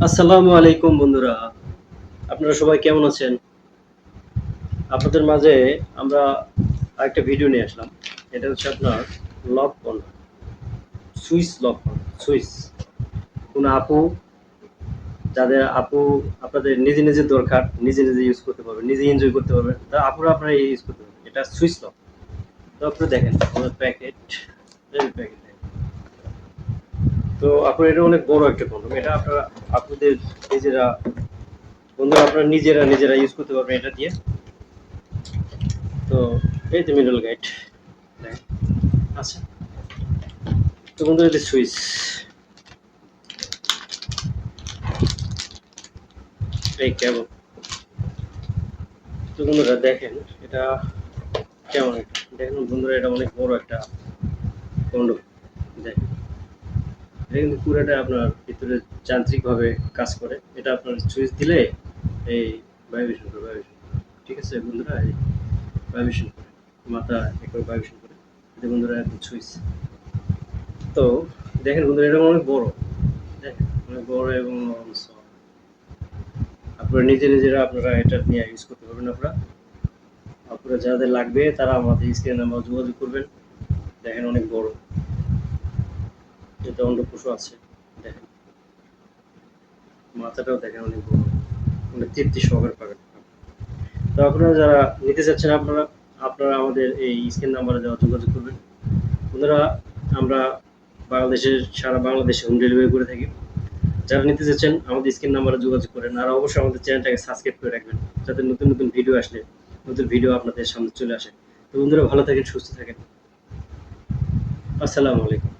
আসসালামু আলাইকুম বন্ধুরা। আপনারা সবাই কেমন আছেন? আপনাদের মাঝে আমরা আরেকটা ভিডিও নিয়ে আসলাম। এটা হচ্ছে আপনার lock on, switch lock on, switch. কোন আপু যাদের আপনাদের নিজে দরকার, নিজে ইউজ করতে পারবেন, নিজে এনজয় করতে পারবেন। তা আপুরা আপনারা ইউজ করতে পারবেন। এটা সুইচ লক। তো আপনারা দেখেন আমাদের প্যাকেট, এই প্যাকেট। তো আপনার এটা অনেক বড় একটা কন্ডম। এটা আপনারা আপনাদের নিজেরা বন্ধুরা আপনারা নিজেরা ইউজ করতে পারবেন এটা দিয়ে। তো এই যে মিডল গাইড আচ্ছা, তো বন্ধুরা এটা সুইচ, এই কেবল। তো বন্ধুরা দেখেন এটা কেমন, দেখেন বন্ধুরা এটা অনেক বড় একটা কন্ডম। দেখেন এটা কিন্তু পুরোটা আপনার ভিতরে যান্ত্রিক ভাবে কাজ করে। এটা আপনার সুইচ দিলে এই ভাইব্রেশন করে, ভাইব্রেশন। ঠিক আছে বন্ধুরা, এই ভাইব্রেশন করে, মাথা একবার ভাইব্রেশন করে। এটা বন্ধুরা এখন সুইচ। তো দেখেন বন্ধুরা এটা অনেক বড়, দেখেন অনেক বড় এবং আপনারা নিজেরা আপনারা এটা নিয়ে ইউজ করতে পারবেন। আপনারা যাদের লাগবে তারা আমাদের স্ক্রিনে নাম্বার যোগাযোগ করবেন। দেখেন অনেক বড়, এটা অন্ডকোষ আছে। দেখেন মাথাটাও দেখেন অনেক বড়, অনেক তৃপ্তি সহকারে পাবেন। তো আপনারা যারা নিতে চাচ্ছেন আপনারা আপনারা আমাদের এই স্ক্রিন নাম্বারে যাওয়া যোগাযোগ করবেন। বন্ধুরা আমরা সারা বাংলাদেশে হোম ডেলিভারি করে থাকি। যারা নিতে চাচ্ছেন আমাদের স্ক্রিন নাম্বারে যোগাযোগ করেন। আর অবশ্যই আমাদের চ্যানেলটাকে সাবস্ক্রাইব করে রাখবেন, যাতে নতুন ভিডিও আসলে নতুন ভিডিও আপনাদের সামনে চলে আসে। তো বন্ধুরা ভালো থাকেন, সুস্থ থাকেন। আসসালামু আলাইকুম।